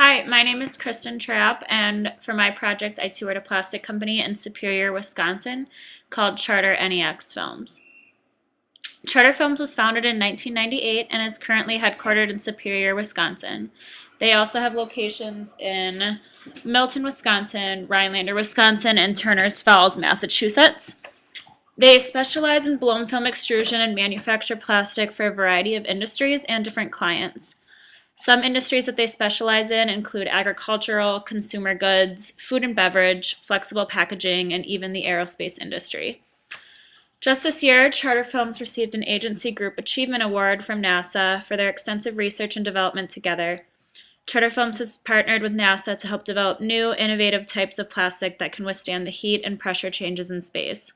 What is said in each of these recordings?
Hi, my name is Kristen Trapp, and for my project, I toured a plastic company in Superior, Wisconsin called Charter NEX Films. Charter Films was founded in 1998 and is currently headquartered in Superior, Wisconsin. They also have locations in Milton, Wisconsin, Rhinelander, Wisconsin, and Turners Falls, Massachusetts. They specialize in blown film extrusion and manufacture plastic for a variety of industries and different clients. Some industries that they specialize in include agricultural, consumer goods, food and beverage, flexible packaging, and even the aerospace industry. Just this year, Charter Films received an Agency Group Achievement Award from NASA for their extensive research and development together. Charter Films has partnered with NASA to help develop new, innovative types of plastic that can withstand the heat and pressure changes in space.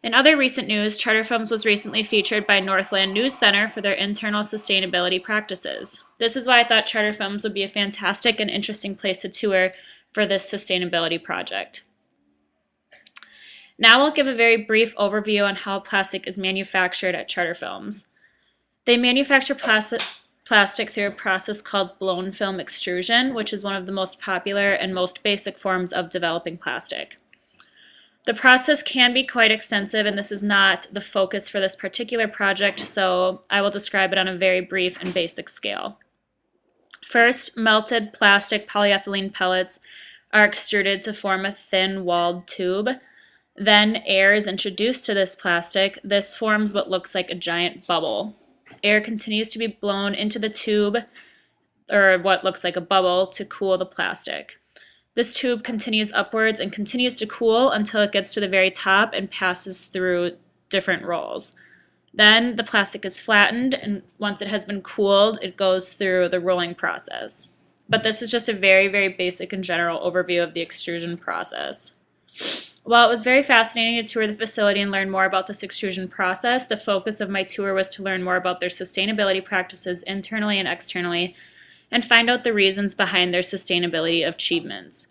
In other recent news, Charter Films was recently featured by Northland News Center for their internal sustainability practices. This is why I thought Charter Films would be a fantastic and interesting place to tour for this sustainability project. Now I'll give a very brief overview on how plastic is manufactured at Charter Films. They manufacture plastic through a process called blown film extrusion, which is one of the most popular and most basic forms of developing plastic. The process can be quite extensive, and this is not the focus for this particular project, so I will describe it on a very brief and basic scale. First, melted plastic polyethylene pellets are extruded to form a thin walled tube. Then air is introduced to this plastic. This forms what looks like a giant bubble. Air continues to be blown into the tube, or what looks like a bubble, to cool the plastic. This tube continues upwards and continues to cool until it gets to the very top and passes through different rolls. Then the plastic is flattened, and once it has been cooled, it goes through the rolling process. But this is just a very, very basic and general overview of the extrusion process. While it was very fascinating to tour the facility and learn more about this extrusion process, the focus of my tour was to learn more about their sustainability practices internally and externally, and find out the reasons behind their sustainability achievements.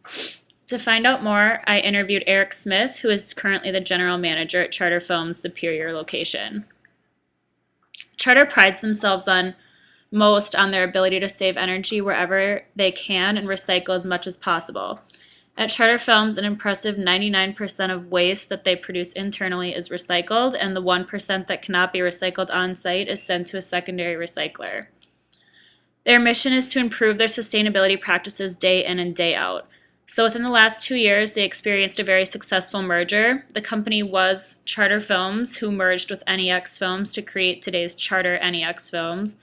To find out more, I interviewed Eric Smith, who is currently the general manager at Charter Films' Superior location. Charter prides themselves on their ability to save energy wherever they can and recycle as much as possible. At Charter Films, an impressive 99% of waste that they produce internally is recycled, and the 1% that cannot be recycled on-site is sent to a secondary recycler. Their mission is to improve their sustainability practices day in and day out. So within the last 2 years, they experienced a very successful merger. The company was Charter Films, who merged with NEX Films to create today's Charter NEX Films.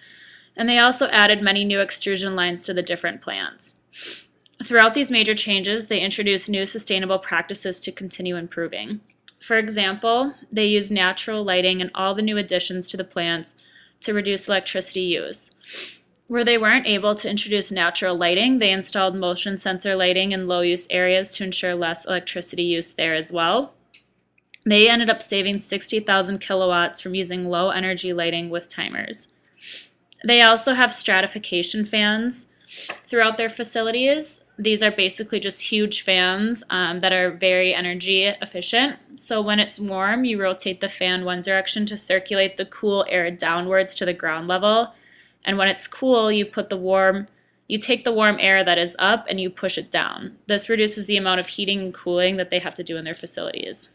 And they also added many new extrusion lines to the different plants. Throughout these major changes, they introduced new sustainable practices to continue improving. For example, they use natural lighting in all the new additions to the plants to reduce electricity use. Where they weren't able to introduce natural lighting, they installed motion sensor lighting in low-use areas to ensure less electricity use there as well. They ended up saving 60,000 kilowatts from using low-energy lighting with timers. They also have stratification fans throughout their facilities. These are basically just huge fans that are very energy efficient. So when it's warm, you rotate the fan one direction to circulate the cool air downwards to the ground level. And when it's cool, you take the warm air that is up and you push it down. This reduces the amount of heating and cooling that they have to do in their facilities.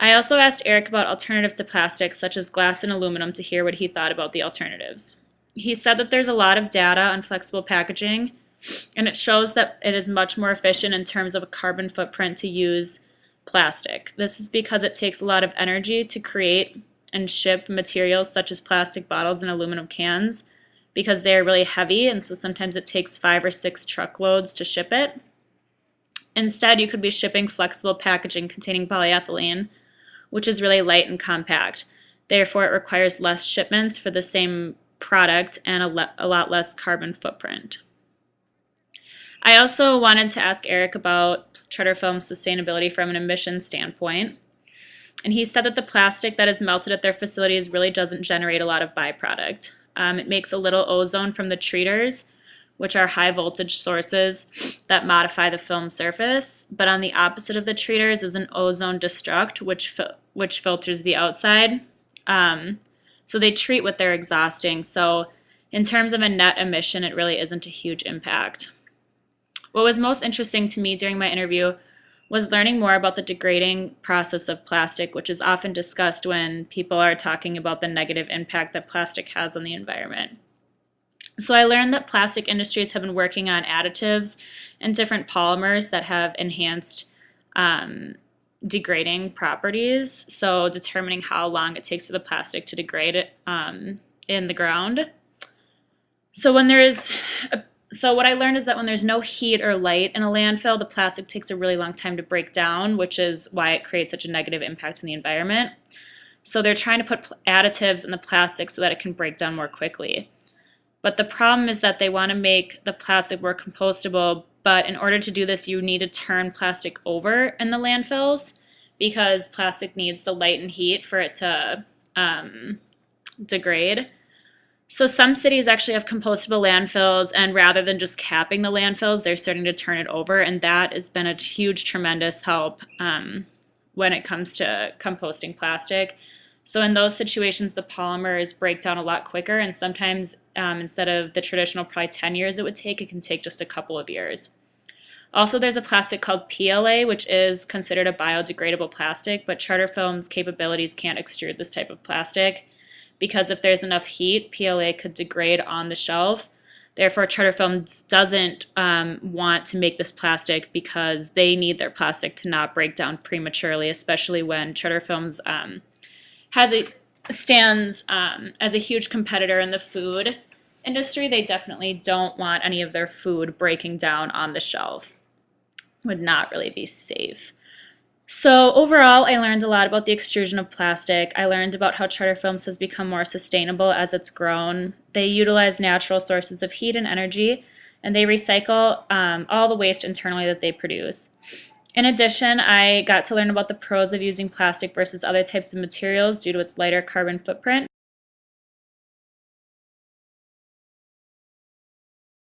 I also asked Eric about alternatives to plastics such as glass and aluminum to hear what he thought about the alternatives. He said that there's a lot of data on flexible packaging, and it shows that it is much more efficient in terms of a carbon footprint to use plastic. This is because it takes a lot of energy to create and ship materials such as plastic bottles and aluminum cans because they are really heavy, and so sometimes it takes 5 or 6 truckloads to ship it. Instead, you could be shipping flexible packaging containing polyethylene, which is really light and compact. Therefore, it requires less shipments for the same product and a lot less carbon footprint. I also wanted to ask Eric about Charter Films' sustainability from an emissions standpoint. And he said that the plastic that is melted at their facilities really doesn't generate a lot of byproduct. It makes a little ozone from the treaters, which are high voltage sources that modify the film surface. But on the opposite of the treaters is an ozone destruct, which filters the outside. So they treat what they're exhausting. So in terms of a net emission, it really isn't a huge impact. What was most interesting to me during my interview was learning more about the degrading process of plastic, which is often discussed when people are talking about the negative impact that plastic has on the environment. So I learned that plastic industries have been working on additives and different polymers that have enhanced degrading properties, so determining how long it takes for the plastic to degrade in the ground. So what I learned is that when there's no heat or light in a landfill, the plastic takes a really long time to break down, which is why it creates such a negative impact on the environment. So they're trying to put additives in the plastic so that it can break down more quickly. But the problem is that they want to make the plastic more compostable, but in order to do this, you need to turn plastic over in the landfills because plastic needs the light and heat for it to degrade. So some cities actually have compostable landfills, and rather than just capping the landfills, they're starting to turn it over, and that has been a huge, tremendous help when it comes to composting plastic. So in those situations, the polymers break down a lot quicker, and sometimes instead of the traditional probably 10 years it would take, it can take just a couple of years. Also, there's a plastic called PLA, which is considered a biodegradable plastic, but Charter Film's capabilities can't extrude this type of plastic because if there's enough heat, PLA could degrade on the shelf. Therefore, Charter Films doesn't want to make this plastic because they need their plastic to not break down prematurely, especially when Charter Films stands as a huge competitor in the food industry. They definitely don't want any of their food breaking down on the shelf. Would not really be safe. So overall, I learned a lot about the extrusion of plastic. I learned about how Charter Films has become more sustainable as it's grown. They utilize natural sources of heat and energy, and they recycle all the waste internally that they produce. In addition, I got to learn about the pros of using plastic versus other types of materials due to its lighter carbon footprint.